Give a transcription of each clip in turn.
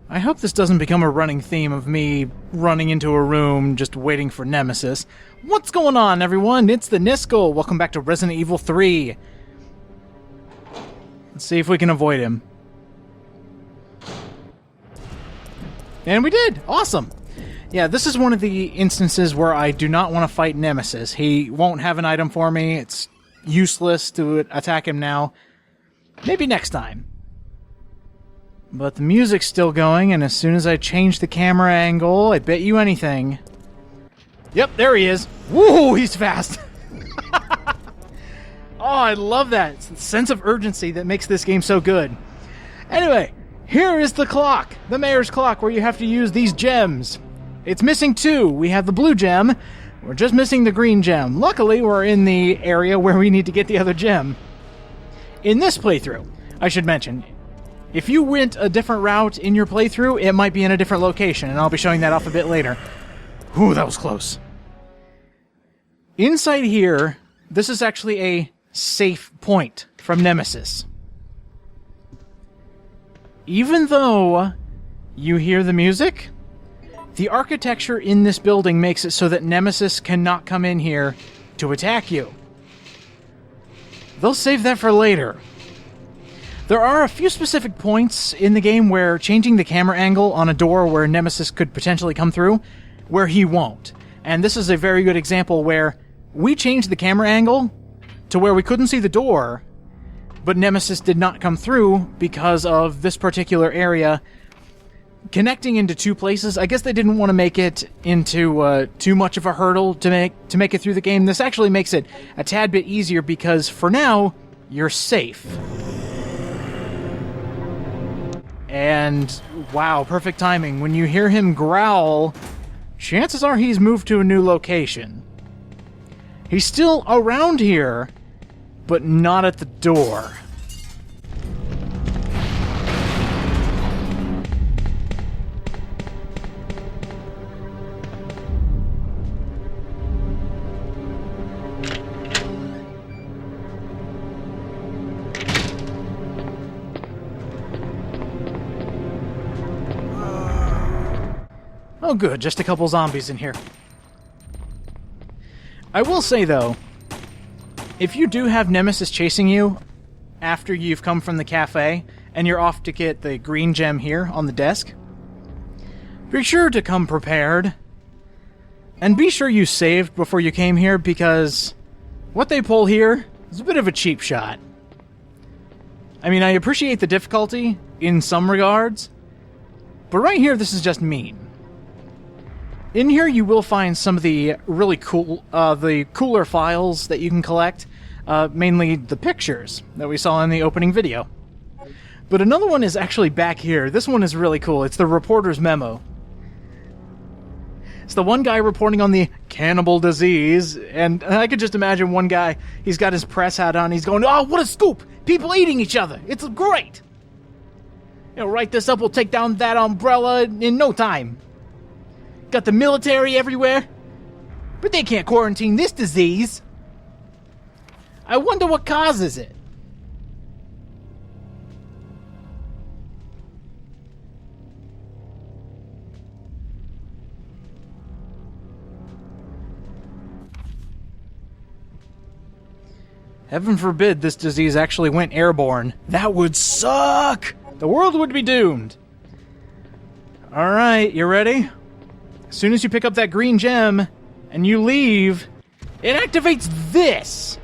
I hope this doesn't become a running theme of me running into a room just waiting for Nemesis. What's going on, everyone? It's the Niskel. Welcome back to Resident Evil 3. Let's see if we can avoid him. And we did! Awesome! Yeah, this is one of the instances where I do not want to fight Nemesis. He won't have an item for me. It's useless to attack him now. Maybe next time. But the music's still going, and as soon as I change the camera angle, I bet you anything. Yep, there he is. Woo, he's fast. Oh, I love that. It's the sense of urgency that makes this game so good. Anyway, here is the clock. The mayor's clock, where you have to use these gems. It's missing 2. We have the blue gem. We're just missing the green gem. Luckily, we're in the area where we need to get the other gem. In this playthrough, I should mention, if you went a different route in your playthrough, it might be in a different location, and I'll be showing that off a bit later. Ooh, that was close. Inside here, this is actually a safe point from Nemesis. Even though you hear the music, the architecture in this building makes it so that Nemesis cannot come in here to attack you. They'll save that for later. There are a few specific points in the game where changing the camera angle on a door where Nemesis could potentially come through, where he won't. And this is a very good example where we changed the camera angle to where we couldn't see the door, but Nemesis did not come through because of this particular area connecting into 2 places. I guess they didn't want to make it into too much of a hurdle to make it through the game. This actually makes it a tad bit easier because for now, you're safe. And, wow, perfect timing. When you hear him growl, chances are he's moved to a new location. He's still around here, but not at the door. Oh good, just a couple zombies in here. I will say though, if you do have Nemesis chasing you after you've come from the cafe and you're off to get the green gem here on the desk, be sure to come prepared. And be sure you saved before you came here, because what they pull here is a bit of a cheap shot. I mean, I appreciate the difficulty in some regards, but right here this is just mean. In here you will find some of the really cool, the cooler files that you can collect, mainly the pictures that we saw in the opening video. But another one is actually back here. This one is really cool. It's the reporter's memo. It's the one guy reporting on the cannibal disease, and I could just imagine one guy, he's got his press hat on, he's going, "Oh, what a scoop! People eating each other! It's great! You know, write this up, we'll take down that umbrella in no time. Got the military everywhere, but they can't quarantine this disease. I wonder what causes it." Heaven forbid this disease actually went airborne. That would suck! The world would be doomed. Alright, you ready? As soon as you pick up that green gem and you leave, it activates this!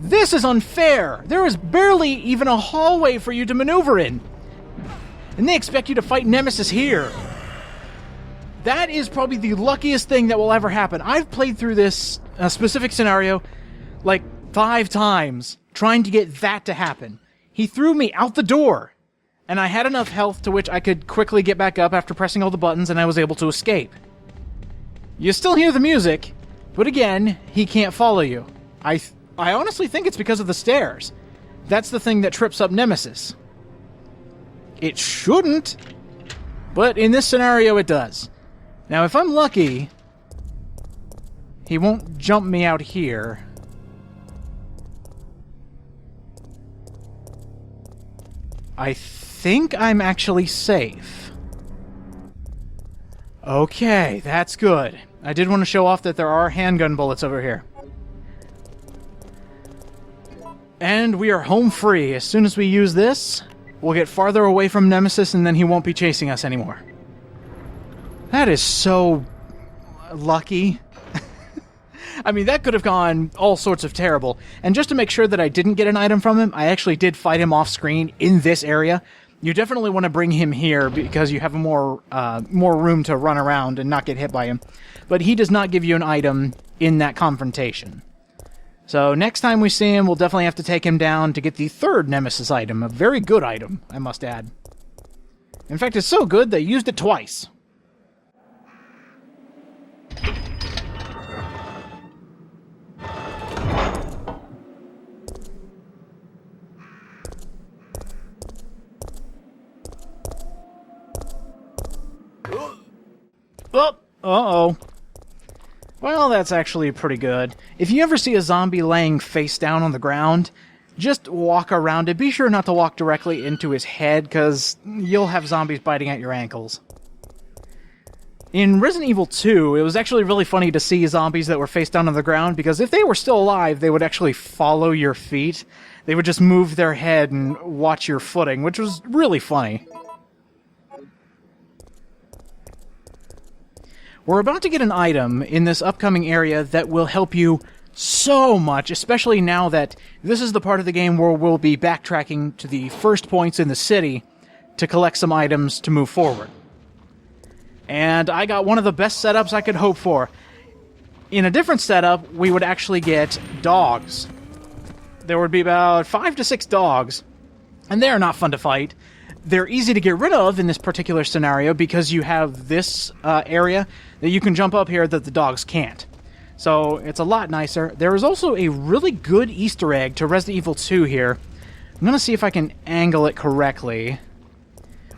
This is unfair! There is barely even a hallway for you to maneuver in. And they expect you to fight Nemesis here. That is probably the luckiest thing that will ever happen. I've played through this specific scenario like 5 times trying to get that to happen. He threw me out the door, and I had enough health to which I could quickly get back up after pressing all the buttons, and I was able to escape. You still hear the music, but again, he can't follow you. I honestly think it's because of the stairs. That's the thing that trips up Nemesis. It shouldn't, but in this scenario it does. Now, if I'm lucky, he won't jump me out here. I think I'm actually safe. Okay, that's good. I did want to show off that there are handgun bullets over here. And we are home free. As soon as we use this, we'll get farther away from Nemesis and then he won't be chasing us anymore. That is so lucky. I mean, that could have gone all sorts of terrible. And just to make sure that I didn't get an item from him, I actually did fight him off screen in this area. You definitely want to bring him here because you have more room to run around and not get hit by him. But he does not give you an item in that confrontation. So next time we see him, we'll definitely have to take him down to get the third Nemesis item. A very good item, I must add. In fact, it's so good they used it twice. Oh, uh-oh. Well, that's actually pretty good. If you ever see a zombie laying face down on the ground, just walk around it. Be sure not to walk directly into his head, because you'll have zombies biting at your ankles. In Resident Evil 2, it was actually really funny to see zombies that were face down on the ground, because if they were still alive, they would actually follow your feet. They would just move their head and watch your footing, which was really funny. We're about to get an item in this upcoming area that will help you so much, especially now that this is the part of the game where we'll be backtracking to the first points in the city to collect some items to move forward. And I got one of the best setups I could hope for. In a different setup, we would actually get dogs. There would be about 5 to 6 dogs, and they are not fun to fight. They're easy to get rid of in this particular scenario because you have this area that you can jump up here that the dogs can't. So it's a lot nicer. There is also a really good Easter egg to Resident Evil 2 here. I'm going to see if I can angle it correctly.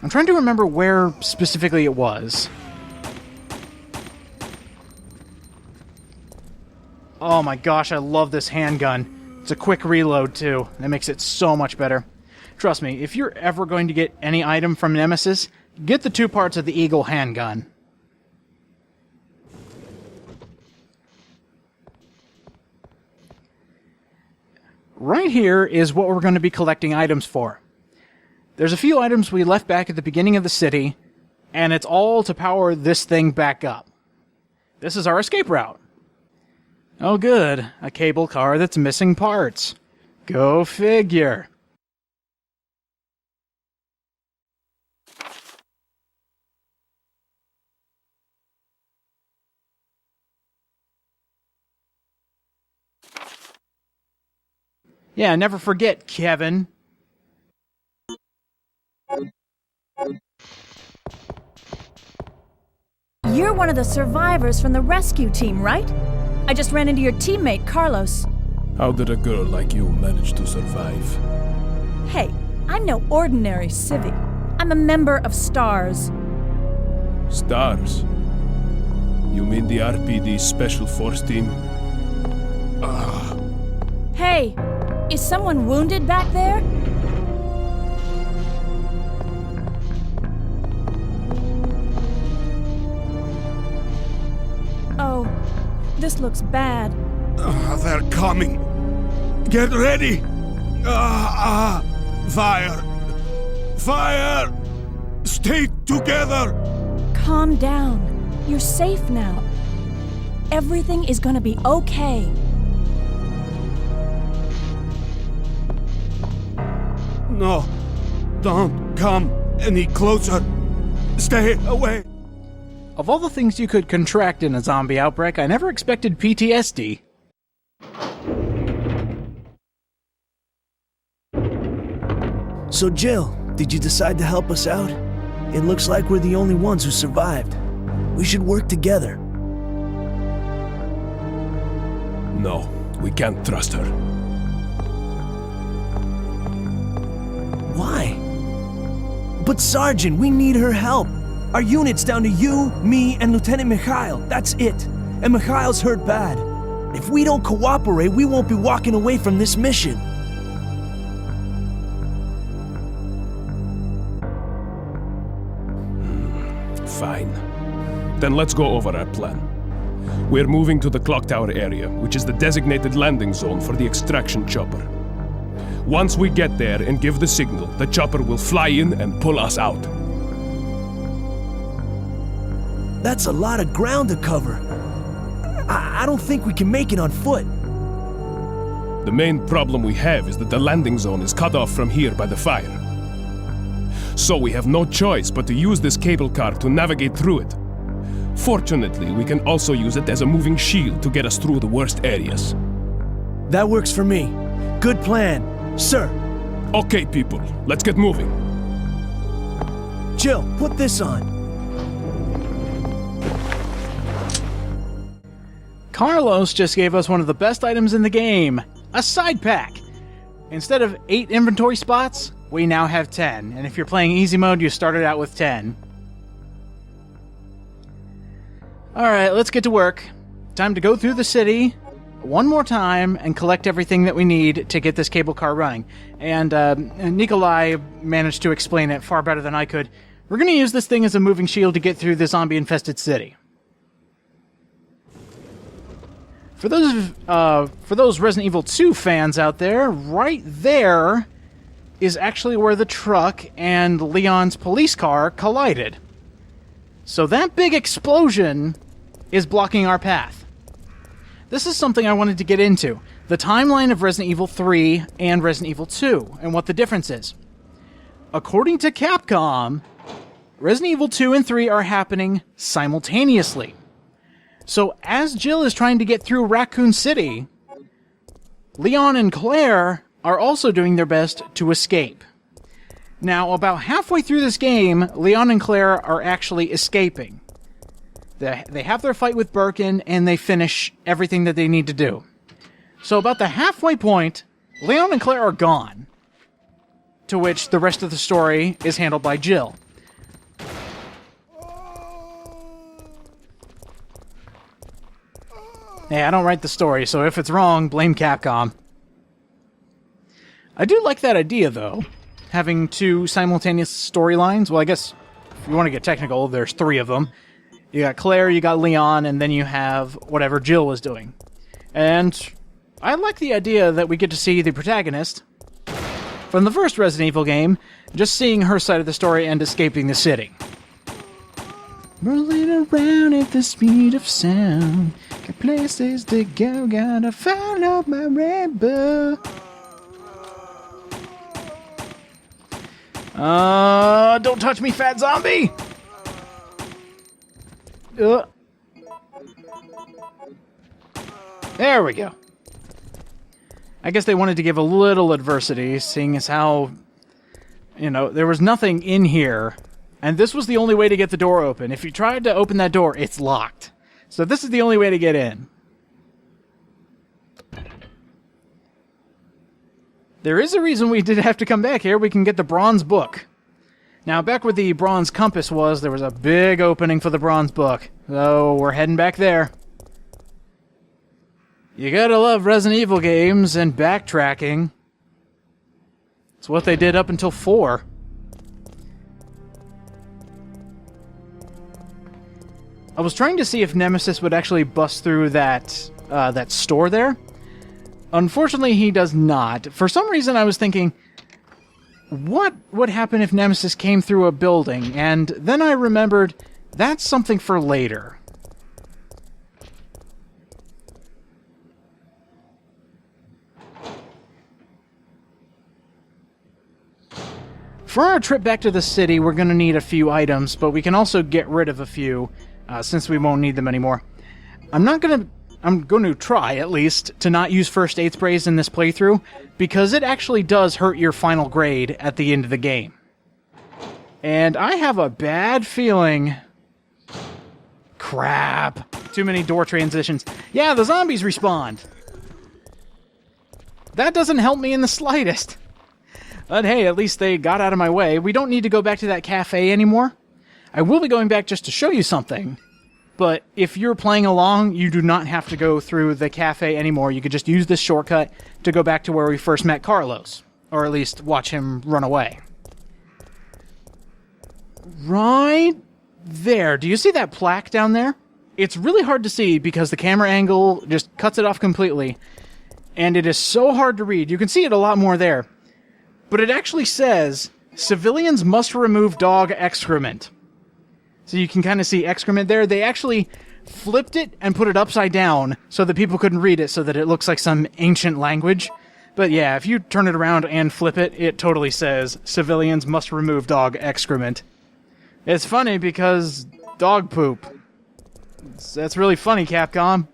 I'm trying to remember where specifically it was. Oh my gosh, I love this handgun. It's a quick reload too. That makes it so much better. Trust me, if you're ever going to get any item from Nemesis, get the 2 parts of the Eagle handgun. Right here is what we're going to be collecting items for. There's a few items we left back at the beginning of the city, and it's all to power this thing back up. This is our escape route. Oh good, a cable car that's missing parts. Go figure. Yeah, never forget, Kevin. You're one of the survivors from the rescue team, right? I just ran into your teammate, Carlos. How did a girl like you manage to survive? Hey, I'm no ordinary civvy. I'm a member of STARS. Stars? You mean the RPD Special Force Team? Hey, is someone wounded back there? Oh, this looks bad. They're coming. Get ready. Fire. Fire. Stay together. Calm down. You're safe now. Everything is gonna be okay. No. Don't come any closer. Stay away. Of all the things you could contract in a zombie outbreak, I never expected PTSD. So Jill, did you decide to help us out? It looks like we're the only ones who survived. We should work together. No, we can't trust her. Why? But Sergeant, we need her help. Our unit's down to you, me, and Lieutenant Mikhail. That's it. And Mikhail's hurt bad. If we don't cooperate, we won't be walking away from this mission. Fine. Then let's go over our plan. We're moving to the clock tower area, which is the designated landing zone for the extraction chopper. Once we get there and give the signal, the chopper will fly in and pull us out. That's a lot of ground to cover. I don't think we can make it on foot. The main problem we have is that the landing zone is cut off from here by the fire. So we have no choice but to use this cable car to navigate through it. Fortunately, we can also use it as a moving shield to get us through the worst areas. That works for me. Good plan, sir. Okay, people, let's get moving. Jill, put this on. Carlos just gave us one of the best items in the game, a side pack. Instead of 8 inventory spots, we now have 10, and if you're playing easy mode, you started out with 10. Alright, let's get to work. Time to go through the city one more time and collect everything that we need to get this cable car running. And Nikolai managed to explain it far better than I could. We're going to use this thing as a moving shield to get through the zombie-infested city. For those Resident Evil 2 fans out there, right there is actually where the truck and Leon's police car collided. So that big explosion is blocking our path. This is something I wanted to get into. The timeline of Resident Evil 3 and Resident Evil 2, and what the difference is. According to Capcom, Resident Evil 2 and 3 are happening simultaneously. So as Jill is trying to get through Raccoon City, Leon and Claire are also doing their best to escape. Now, about halfway through this game, Leon and Claire are actually escaping. They have their fight with Birkin, and they finish everything that they need to do. So about the halfway point, Leon and Claire are gone. To which the rest of the story is handled by Jill. Hey, I don't write the story, so if it's wrong, blame Capcom. I do like that idea, though. Having 2 simultaneous storylines. Well, I guess, if you want to get technical, there's 3 of them. You got Claire, you got Leon, and then you have whatever Jill was doing. And I like the idea that we get to see the protagonist from the first Resident Evil game, just seeing her side of the story and escaping the city. Rolling around at the speed of sound. Got places to go, gotta follow my rainbow. Don't touch me, fat zombie! There we go. I guess they wanted to give a little adversity, seeing as how, there was nothing in here, and this was the only way to get the door open. If you tried to open that door, it's locked. So this is the only way to get in. There is a reason we did have to come back here. We can get the bronze book. Now, back where the bronze compass was, there was a big opening for the bronze book. So, we're heading back there. You gotta love Resident Evil games and backtracking. It's what they did up until 4. I was trying to see if Nemesis would actually bust through that store there. Unfortunately, he does not. For some reason, I was thinking, what would happen if Nemesis came through a building? And then I remembered, that's something for later. For our trip back to the city, we're going to need a few items, but we can also get rid of a few, since we won't need them anymore. I'm going to try, at least, to not use first aid sprays in this playthrough, because it actually does hurt your final grade at the end of the game. And I have a bad feeling... Crap. Too many door transitions. Yeah, the zombies respawned. That doesn't help me in the slightest. But hey, at least they got out of my way. We don't need to go back to that cafe anymore. I will be going back just to show you something. But if you're playing along, you do not have to go through the cafe anymore. You could just use this shortcut to go back to where we first met Carlos. Or at least watch him run away. Right There, do you see that plaque down there? It's really hard to see because the camera angle just cuts it off completely. And it is so hard to read. You can see it a lot more there. But it actually says, civilians must remove dog excrement. So you can kind of see excrement there. They actually flipped it and put it upside down so that people couldn't read it so that it looks like some ancient language. But yeah, if you turn it around and flip it, it totally says, civilians must remove dog excrement. It's funny because dog poop. That's really funny, Capcom.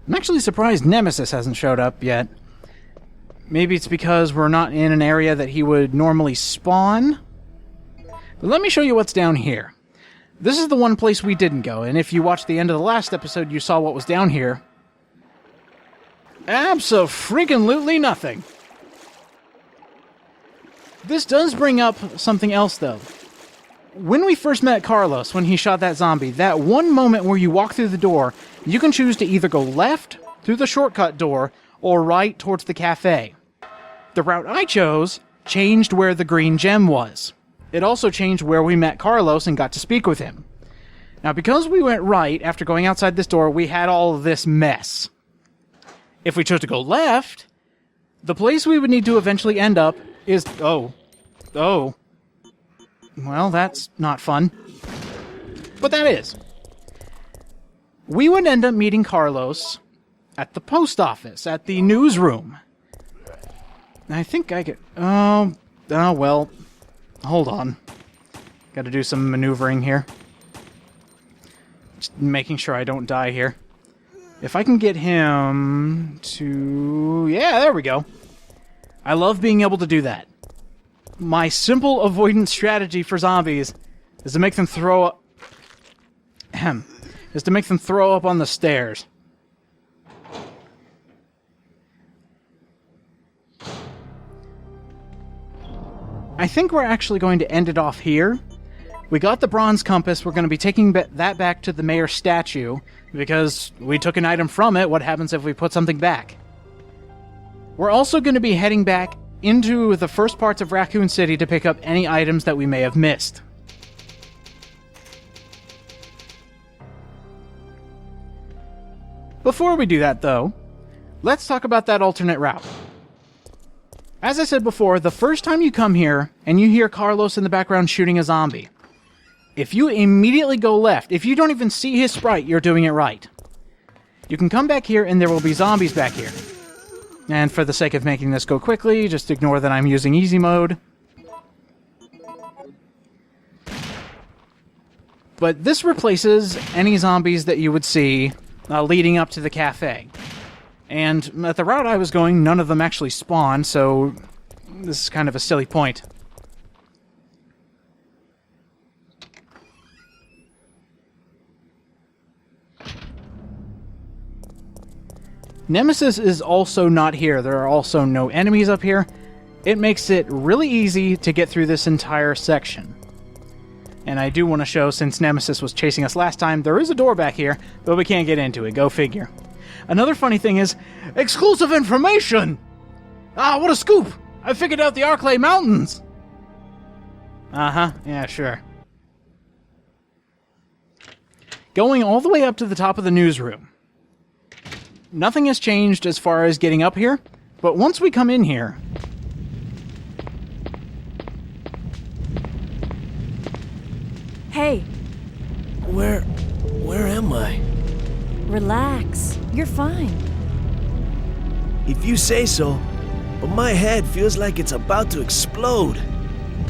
I'm actually surprised Nemesis hasn't showed up yet. Maybe it's because we're not in an area that he would normally spawn. But let me show you what's down here. This is the one place we didn't go, and if you watched the end of the last episode, you saw what was down here. Abso-freaking-lutely nothing. This does bring up something else, though. When we first met Carlos, when he shot that zombie, that one moment where you walk through the door, you can choose to either go left through the shortcut door or right towards the cafe. The route I chose changed where the green gem was. It also changed where we met Carlos and got to speak with him. Now, because we went right after going outside this door, we had all of this mess. If we chose to go left, the place we would need to eventually end up is... Oh. Well, that's not fun. But that is. We would end up meeting Carlos at the post office, at the newsroom. I think I could... Oh, well... Hold on. Gotta do some maneuvering here. Just making sure I don't die here. If I can get him to... Yeah, there we go. I love being able to do that. My simple avoidance strategy for zombies is to make them throw up... is to make them throw up on the stairs. I think we're actually going to end it off here. We got the bronze compass. We're going to be taking that back to the mayor's statue because we took an item from it. What happens if we put something back? We're also going to be heading back into the first parts of Raccoon City to pick up any items that we may have missed. Before we do that, though, let's talk about that alternate route. As I said before, the first time you come here and you hear Carlos in the background shooting a zombie, if you immediately go left, if you don't even see his sprite, you're doing it right. You can come back here and there will be zombies back here. And for the sake of making this go quickly, just ignore that I'm using easy mode. But this replaces any zombies that you would see leading up to the cafe. And at the route I was going, none of them actually spawned, so this is kind of a silly point. Nemesis is also not here. There are also no enemies up here. It makes it really easy to get through this entire section. And I do want to show, since Nemesis was chasing us last time, there is a door back here, but we can't get into it. Go figure. Another funny thing is, exclusive information! Ah, what a scoop! I figured out the Arclay Mountains! Uh-huh, yeah, sure. Going all the way up to the top of the newsroom. Nothing has changed as far as getting up here, but once we come in here... Hey, Where am I? relax. You're fine. If you say so, but my head feels like it's about to explode.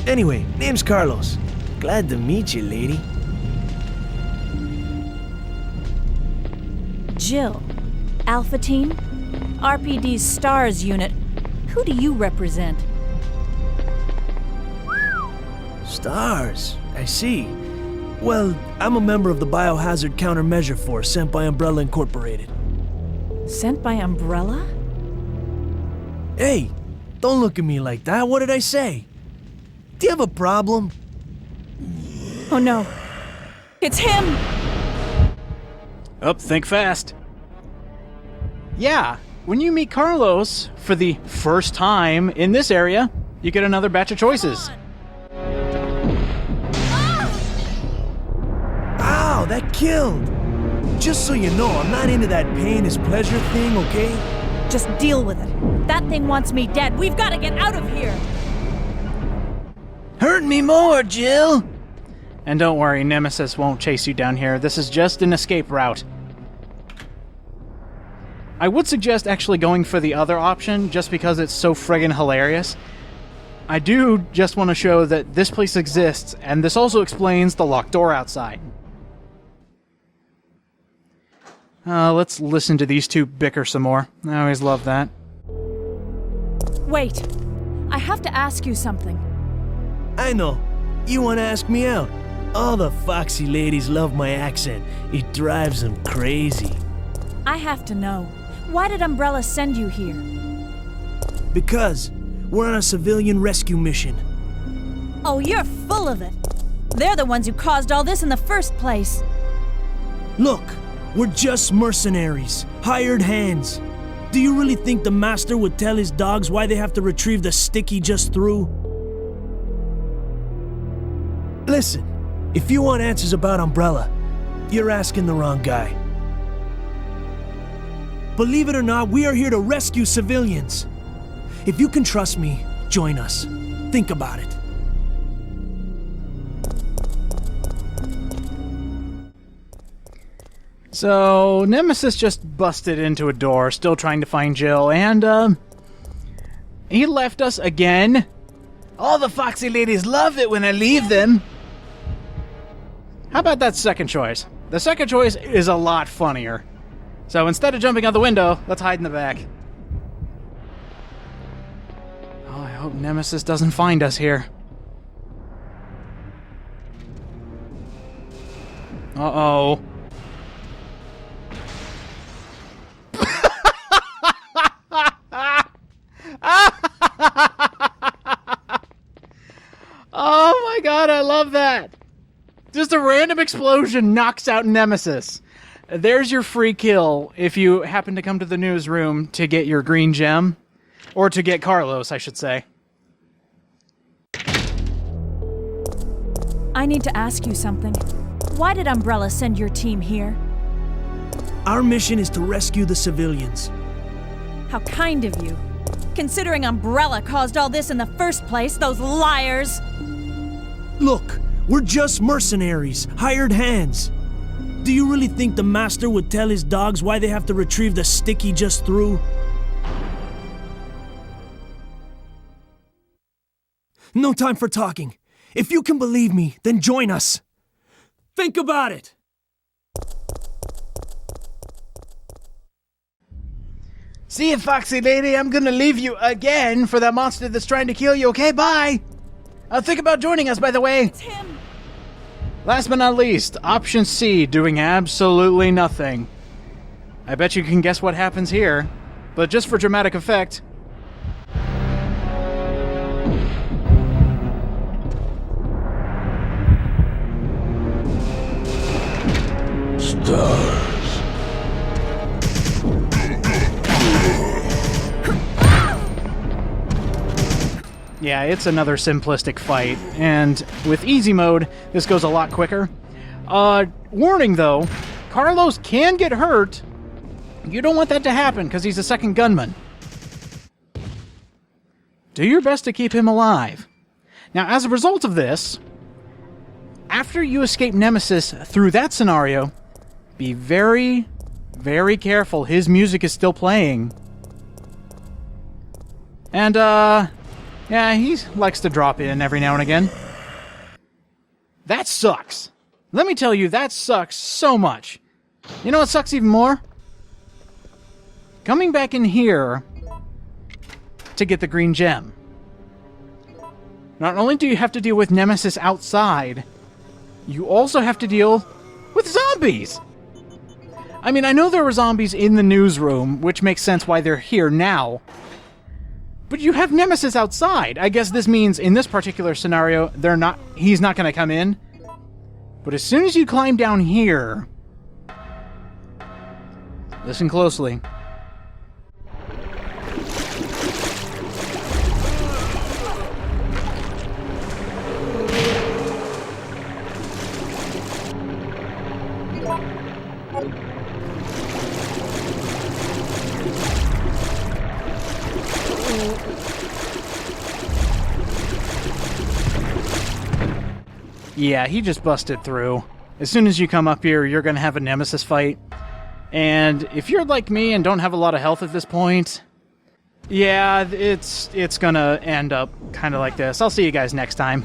Anyway, name's Carlos. Glad to meet you, lady. Jill, Alpha Team, RPD's STARS unit. Who do you represent? Stars, I see. Well, I'm a member of the Biohazard Countermeasure Force sent by Umbrella Incorporated. Sent by Umbrella? Hey, don't look at me like that. What did I say? Do you have a problem? Oh no. It's him! Up, think fast. Yeah, when you meet Carlos for the first time in this area, you get another batch of choices. Ow, that killed! Just so you know, I'm not into that pain is pleasure thing, okay? Just deal with it. That thing wants me dead. We've got to get out of here. Hurt me more, Jill! And don't worry, Nemesis won't chase you down here. This is just an escape route. I would suggest actually going for the other option, just because it's so friggin' hilarious. I do just want to show that this place exists, and this also explains the locked door outside. Let's listen to these two bicker some more. I always love that. Wait. I have to ask you something. I know. You want to ask me out? All the foxy ladies love my accent. It drives them crazy. I have to know. Why did Umbrella send you here? Because we're on a civilian rescue mission. Oh, you're full of it. They're the ones who caused all this in the first place. Look, we're just mercenaries, hired hands. Do you really think the master would tell his dogs why they have to retrieve the stick he just threw? Listen, if you want answers about Umbrella, you're asking the wrong guy. Believe it or not, we are here to rescue civilians. If you can trust me, join us. Think about it. So, Nemesis just busted into a door, still trying to find Jill, and, he left us again. All the foxy ladies love it when I leave them. How about that second choice? The second choice is a lot funnier. So instead of jumping out the window, let's hide in the back. Oh, I hope Nemesis doesn't find us here. Uh-oh. Oh my god, I love that! Just a random explosion knocks out Nemesis. There's your free kill if you happen to come to the newsroom to get your green gem. Or to get Carlos, I should say. I need to ask you something. Why did Umbrella send your team here? Our mission is to rescue the civilians. How kind of you. Considering Umbrella caused all this in the first place, those liars! Look, we're just mercenaries, hired hands. Do you really think the master would tell his dogs why they have to retrieve the stick he just threw? No time for talking. If you can believe me, then join us. Think about it. See you, foxy lady. I'm gonna leave you again for that monster that's trying to kill you, okay? Bye! Think about joining us, by the way. It's him! Last but not least, option C, doing absolutely nothing. I bet you can guess what happens here, but just for dramatic effect. Stars. Yeah, it's another simplistic fight, and with easy mode, this goes a lot quicker. Warning though, Carlos can get hurt. You don't want that to happen, because he's a second gunman. Do your best to keep him alive. Now, as a result of this, after you escape Nemesis through that scenario, be very, very careful. His music is still playing. And, yeah, he likes to drop in every now and again. That sucks. Let me tell you, that sucks so much. You know what sucks even more? Coming back in here to get the green gem. Not only do you have to deal with Nemesis outside, you also have to deal with zombies. I mean, I know there were zombies in the newsroom, which makes sense why they're here now. But you have Nemesis outside. I guess this means in this particular scenario, he's not going to come in. But as soon as you climb down here, listen closely. Yeah, he just busted through. As soon as you come up here, you're going to have a Nemesis fight. And if you're like me and don't have a lot of health at this point, yeah, it's going to end up kind of like this. I'll see you guys next time.